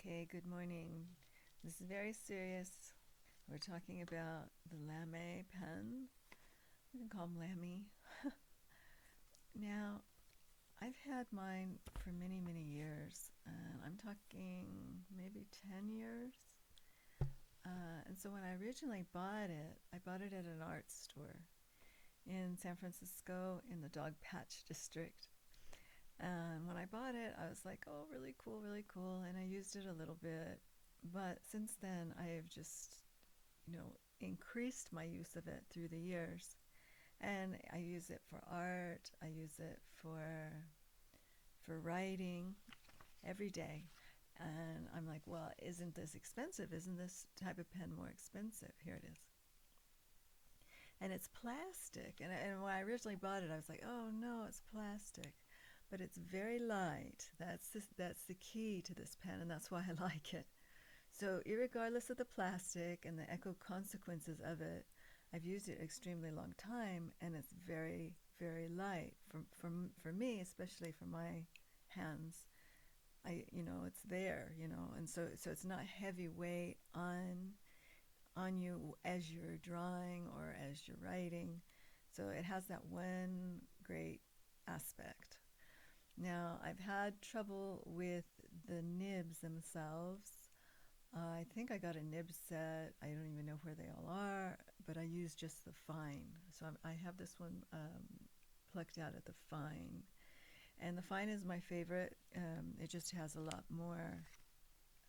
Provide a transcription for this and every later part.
Okay, good morning. This is very serious. We're talking about the Lamy pen. We can call them Lamy. Now, I've had mine for many, many years, and I'm talking maybe 10 years. And so when I originally bought it, I bought it at an art store in San Francisco in the Dog Patch District. And when I bought it, I was like, oh, really cool, really cool. And I used it a little bit. But since then, I have just, increased my use of it through the years. And I use it for art, I use it for writing every day. And I'm like, well, isn't this expensive? Isn't this type of pen more expensive? Here it is. And it's plastic. And when I originally bought it, I was like, oh no, it's plastic. But it's very light. That's the key to this pen, and that's why I like it. So, irregardless of the plastic and the eco consequences of it, I've used it extremely long time, and it's very, very light for me, especially for my hands. It's there, and so it's not heavy weight on you as you're drawing or as you're writing. So it has that one great aspect. Now, I've had trouble with the nibs themselves. I think I got a nib set. I don't even know where they all are, but I use just the fine. So I have this one plucked out at the fine. And the fine is my favorite. It just has a lot more,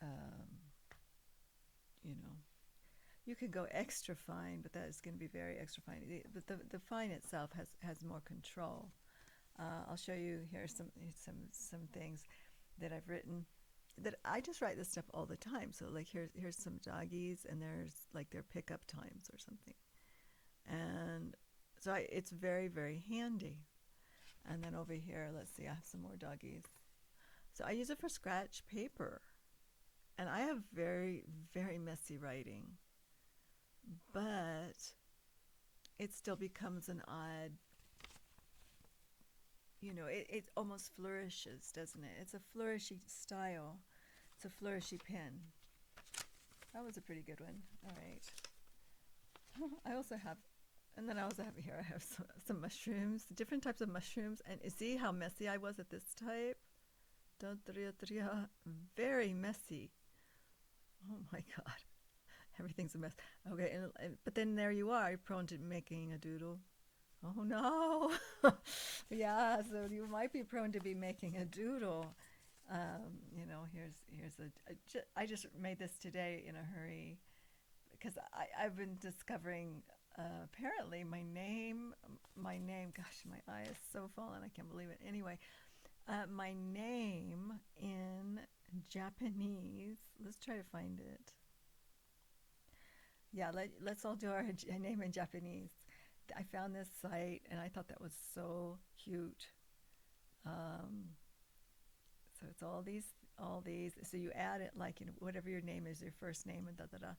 um, you know, you could go extra fine, but that is going to be very extra fine. But the fine itself has more control. I'll show you here some things that I've written. That I just write this stuff all the time. So like here's some doggies, and there's like their pickup times or something, and so it's very, very handy. And then over here, let's see, I have some more doggies. So I use it for scratch paper, and I have very, very messy writing, but it still becomes an odd, it almost flourishes, doesn't it? It's a flourishy style. It's a flourishy pen. That was a pretty good one. All right. I also have, and then I also have here, I have some mushrooms, different types of mushrooms. And you see how messy I was at this type? Very messy. Oh my God. Everything's a mess. Okay, but then there you are, prone to making a doodle. Oh no. Yeah, so you might be prone to be making a doodle. I just made this today in a hurry because I've been discovering apparently my name, gosh, my eye is so fallen, I can't believe it. Anyway, my name in Japanese, let's try to find it. Yeah, let's all do our name in Japanese. I found this site and I thought that was so cute. Um, so it's all these. So you add it like whatever your name is, your first name and da da da,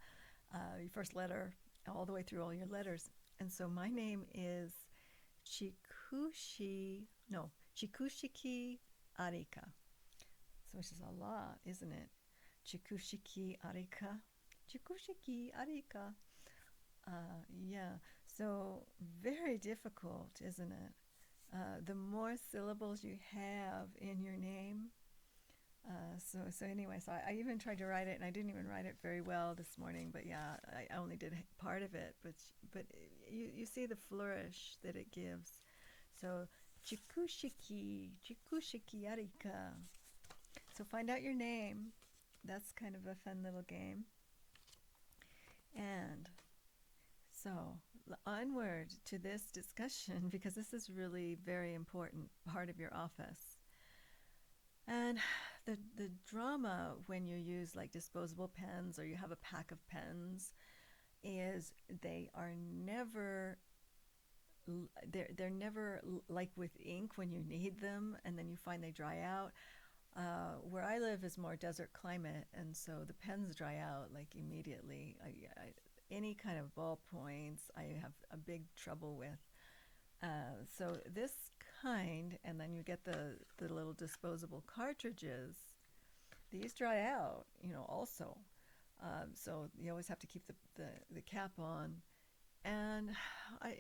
your first letter, all the way through all your letters. And so my name is Chikushiki Arika. So which is a lot, isn't it? Chikushiki Arika. Chikushiki Arika. Yeah, so very difficult, isn't it? The more syllables you have in your name. So anyway, so I even tried to write it, and I didn't even write it very well this morning. But yeah, I only did part of it. But you see the flourish that it gives. So chikushiki arika. So find out your name. That's kind of a fun little game. And so onward to this discussion, because this is really very important part of your office. And the drama when you use like disposable pens or you have a pack of pens is they are never they're never like with ink when you need them, and then you find they dry out. Where I live is more desert climate, and so the pens dry out like immediately. Any kind of ballpoints I have a big trouble with. So this kind, and then you get the little disposable cartridges. these dry out, also. So you always have to keep the cap on. And I,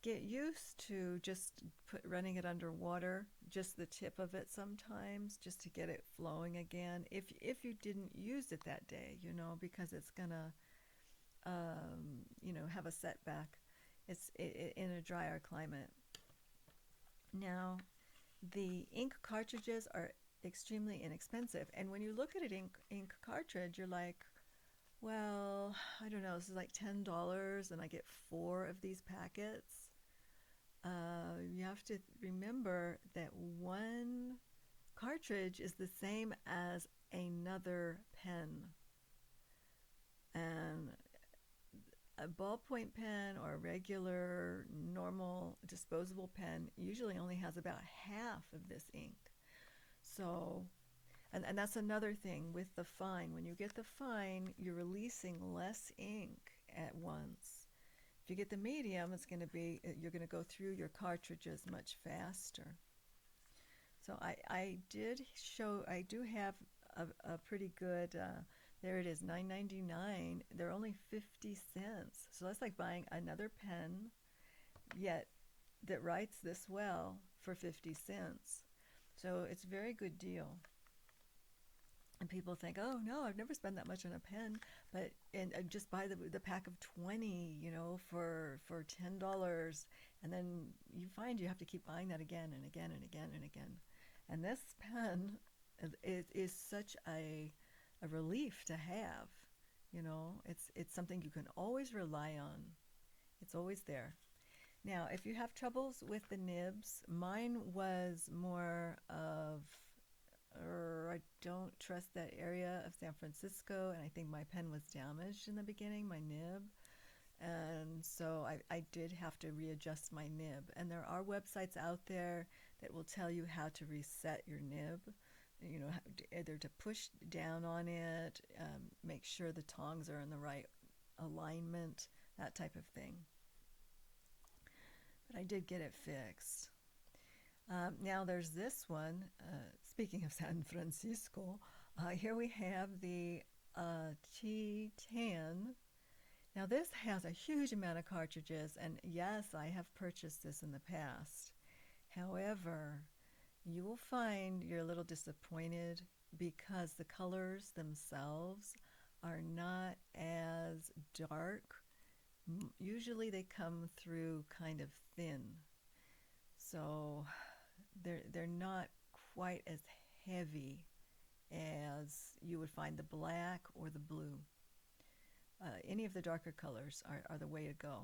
get used to just running it underwater, just the tip of it sometimes, just to get it flowing again. If you didn't use it that day, because it's gonna, have a setback. In a drier climate. Now, the ink cartridges are extremely inexpensive, and when you look at an ink cartridge, you're like, well, I don't know, this is like $10, and I get 4 of these packets. You have to remember that one cartridge is the same as another pen. And a ballpoint pen or a regular, normal, disposable pen usually only has about half of this ink. So, and that's another thing with the fine. When you get the fine, you're releasing less ink at once. If you get the medium, you're going to go through your cartridges much faster. So I do have a pretty good, there it is, $9.99. They're only 50 cents. So that's like buying another pen, yet that writes this well for 50 cents. So it's a very good deal. And people think, oh no, I've never spent that much on a pen, and just buy the pack of 20, for $10, and then you find you have to keep buying that again and again and again and again. And this pen is such a relief to have. It's something you can always rely on. It's always there. Now, if you have troubles with the nibs, mine was more of, I don't trust that area of San Francisco, and I think my pen was damaged in the beginning, my nib. And so I did have to readjust my nib. And there are websites out there that will tell you how to reset your nib, either to push down on it, make sure the tongs are in the right alignment, that type of thing. But I did get it fixed. Now there's this one. Speaking of San Francisco, here we have the T10. Now this has a huge amount of cartridges, and yes, I have purchased this in the past. However, you will find you're a little disappointed because the colors themselves are not as dark. Usually they come through kind of thin. So they're not quite as heavy as you would find the black or the blue. Any of the darker colors are the way to go.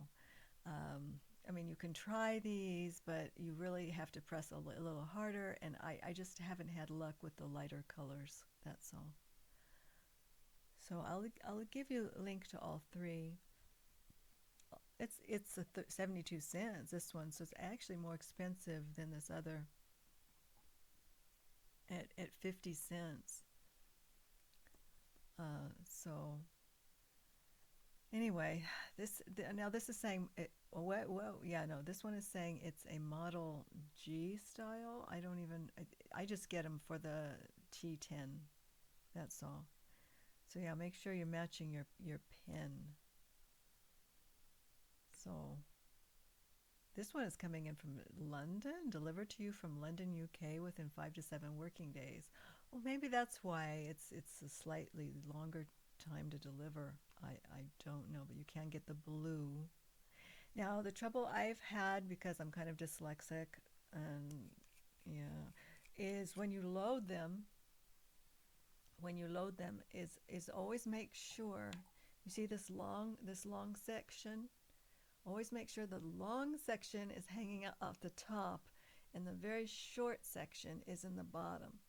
I mean, you can try these, but you really have to press a little harder, and I just haven't had luck with the lighter colors, that's all. So I'll give you a link to all 3. It's 72 cents, this one, so it's actually more expensive than this other at 50 cents. So anyway, this is saying, this one is saying it's a Model G style. I just get them for the T10, that's all. So yeah, make sure you're matching your pen. So this one is coming in from London, delivered to you from London, UK within 5 to 7 working days. Well, maybe that's why it's a slightly longer time to deliver. I don't know, but you can get the blue. Now, the trouble I've had, because I'm kind of dyslexic, and is when you load them, is always make sure, you see this long section? Always make sure the long section is hanging out off the top and the very short section is in the bottom.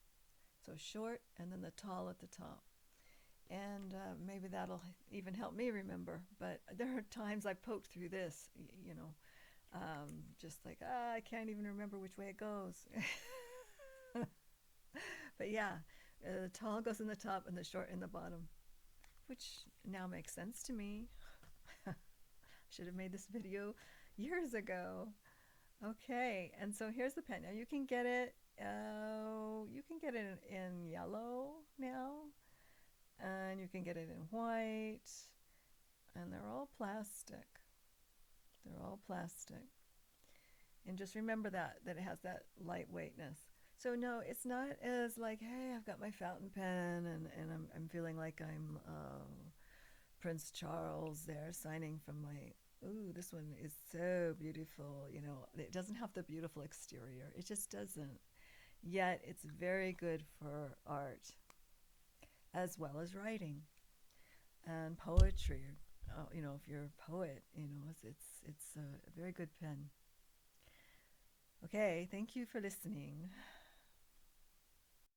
So short and then the tall at the top. And maybe that'll even help me remember. But there are times I poked through this, just like, I can't even remember which way it goes. But yeah, the tall goes in the top and the short in the bottom, which now makes sense to me. Should have made this video years ago. Okay, and so here's the pen. Now you can get it You can get it in yellow now, and you can get it in white, and they're all plastic. They're all plastic. And just remember that it has that lightweightness. So no, it's not as like, hey, I've got my fountain pen and I'm feeling like I'm Prince Charles there signing from my. Ooh, this one is so beautiful. You know, it doesn't have the beautiful exterior. It just doesn't. Yet it's very good for art as well as writing and poetry. You know, if you're a poet, you know, it's a very good pen. Okay, thank you for listening.